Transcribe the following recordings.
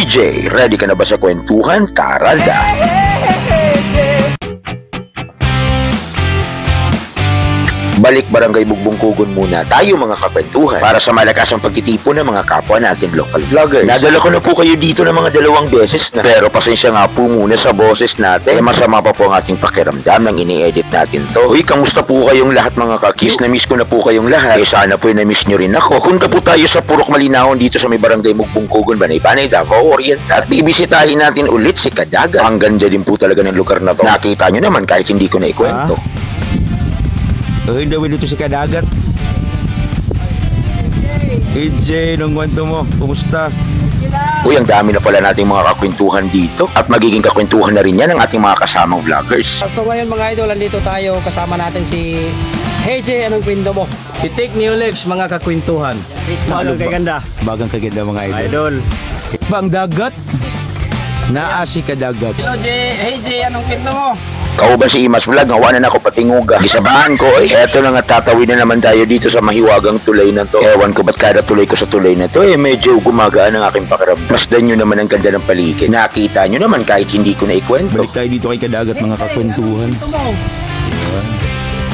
VJ, ready ka na ba sa kwentuhan? Tara na! Balik Barangay Bugbungkugon muna tayo mga kakwentuhan para sa malakasang pagtitipon ng mga kapwa natin local vloggers. Nadala ko na po kayo dito ng mga 2 beses na. Pero pasensya nga po muna sa boses natin. Masama pa po ang ating pakiramdam nang ini-edit natin to. Uy, kamusta po kayong lahat mga kakis? Na-miss ko na po kayong lahat. Sana po na-miss nyo rin ako. Punta po tayo sa Purok Malinawon dito sa may Barangay Bugbungkugon, Banay-Banay, Davao Oriental. At bibisitahin natin ulit si Kadagat. Ang ganda din po talaga ng lugar na to. Nakita nyo naman kahit hindi ko na ikwento. Hindi dito si Kadagat. EJ, nung kwento mo, kumusta? Uy, ang dami na pala nating mga kakwentuhan dito. At magiging kakwentuhan na rin yan ng ating mga kasamang vloggers. So ngayon mga idol, andito tayo, kasama natin si EJ, anong kwento mo? Titik ni Olex, mga kakwentuhan. Bagang kaganda. Bagang kaganda mga idol. Bang dagat? Naa si Kadagat. Hello EJ, anong kwento mo? Kao ba si Imas Vlog? Ngawanan ako patinguga. Gisabahan ko eto na nga, tatawid na naman tayo dito sa mahiwagang tulay na to. Ewan ko ba't kada tulay ko sa tulay na to medyo gumagaan ang aking pakiramdam. Masdan nyo naman ang ganda ng paligid. Nakita nyo naman kahit hindi ko na ikwento. Balik tayo dito kay Kadagat mga kakwentuhan.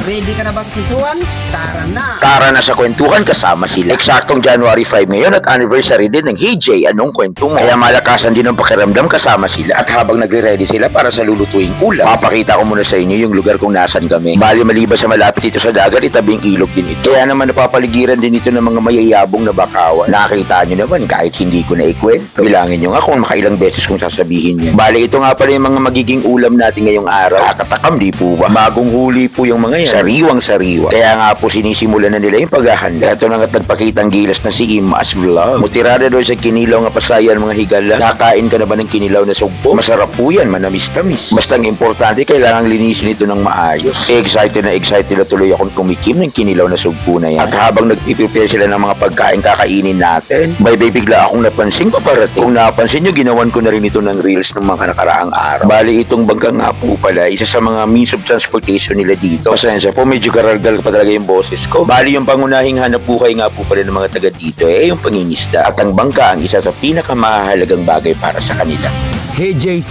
Ready ka na ba sa kwentuhan? Tara na! Tara na sa kwentuhan, kasama sila. Eksaktong January 5 ngayon at anniversary din ng EJ, anong kwento mo? Kaya malakasan din ang pakiramdam, kasama sila. At habang nagre-ready sila para sa lulutuing ulam, mapakita ko muna sa inyo yung lugar kung nasan kami. Bali maliban sa malapit ito sa dagat, itabing ilog din ito. Kaya naman napapaligiran din ito ng mga mayayabong na bakawan. Nakita nyo naman kahit hindi ko na ikwento. Bilangin nyo nga kung makailang beses kong sasabihin yan. Bali ito nga pala yung mga magiging ulam natin ngayong araw. Kakatakam, di po ba? Bagong huli po yung mga yan. Sariwang-sariwa. Kaya nga po sinisimulan na nila yung paghahanda. Ito na nga't nagpakitang gilas na si Imas Vlog. Mutirada doon sa kinilaw nga pasayan mga higala. Nakain ka na ba ng kinilaw na sugpo? Masarap po yan, manamis-tamis. Basta ang importante, kailangang linisin ito ng maayos. Excited na tuloy akong tumikim ng kinilaw na sugpo na yan. At habang nag-prepare sila ng mga pagkain kakainin natin, bay bigla akong napansin paparating. Kung napansin nyo, ginawan ko na rin ito ng reels ng mga nakaraang araw. Bali itong bangka nga po pala, isa sa mga means of transportation nila dito. Pasensya po, medyo karalgal pa talaga yung boses ko. Bali yung pangunahing hanap buhay nga po pala ng mga taga dito yung pangingisda. At ang bangka ang isa sa pinakamahalagang bagay para sa kanila. Hey Jay,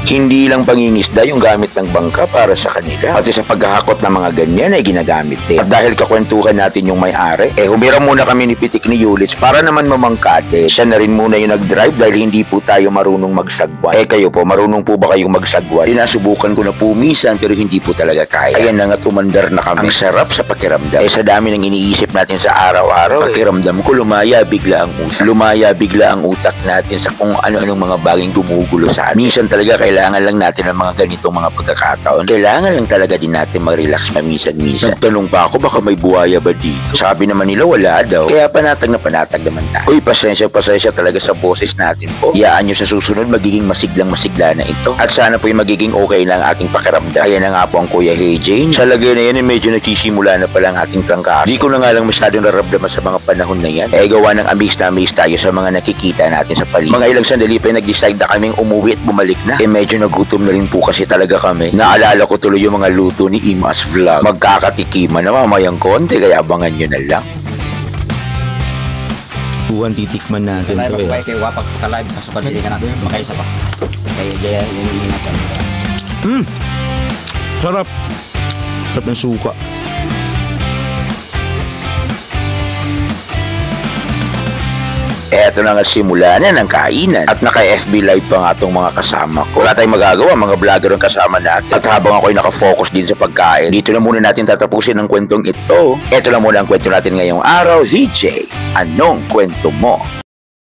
Hindi lang pangingisda yung gamit ng bangka para sa kanila. Pati sa paghahakot ng mga ganyan ay ginagamit din. At dahil kakwentuhan natin yung may-ari, humiram muna kami ni Pitik ni Yulits para naman mamangkate. Siya na rin muna yung nag-drive dahil hindi po tayo marunong magsagwan. Kayo po, marunong po ba kayong magsagwan? Nasubukan ko na po minsan pero hindi po talaga kaya. Ayan na nga't umandar na kami. Ang sarap sa pakiramdam. Sa dami ng iniisip natin sa araw-araw, pakiramdam ko lumaya bigla ang utak. Lumaya bigla ang utak natin sa kung ano-anong mga baging gumugulo sa atin. Minsan talaga kailangan lang natin ng mga ganitong mga pagkakataon. Kailangan lang talaga din natin mag-relax paminsan-minsan. Nagtanong pa ako baka may buhaya ba dito? Sabi naman nila wala daw. Kaya panatag naman tayo. Uy, pasensya talaga sa boses natin po. Iyaan nyo sa susunod magiging masiglang-masigla na ito. At sana po yung magiging okay na ang ating pakiramdam. Ayan na nga po ang Kuya Hey Jane. Sa lagay na yan medyo nagsisimula na pala ang ating trangkaso. Di ko na nga lang masyadong nararamdaman sa mga panahon na yan. Gawa ng amaze na amaze tayo sa mga nakikita natin sa paligid. Mga ilang sandali pa nag-decide na kaming umuwi at bumalik na. Medyo nagutom na rin po kasi talaga kami. Naalala ko tuloy yung mga luto ni Imas Vlog. Magkakatikiman na mamayang konti kaya abangan nyo na lang. buwan titikman natin Live to ako kay wapak ka live kaso pa dili ka na makaisa pa. Kaya jaya yung natin. Sarap. Sarap ng suka. Eto na nga simula na ng kainan at naka-FB live pa nga itong mga kasama ko. Wala tayong magagawa, mga vlogger ang kasama natin. At habang ako'y nakafocus din sa pagkain, dito na muna natin tatapusin ang kwentong ito. Eto lang muna ang kwento natin ngayong araw. VJ, anong kwento mo?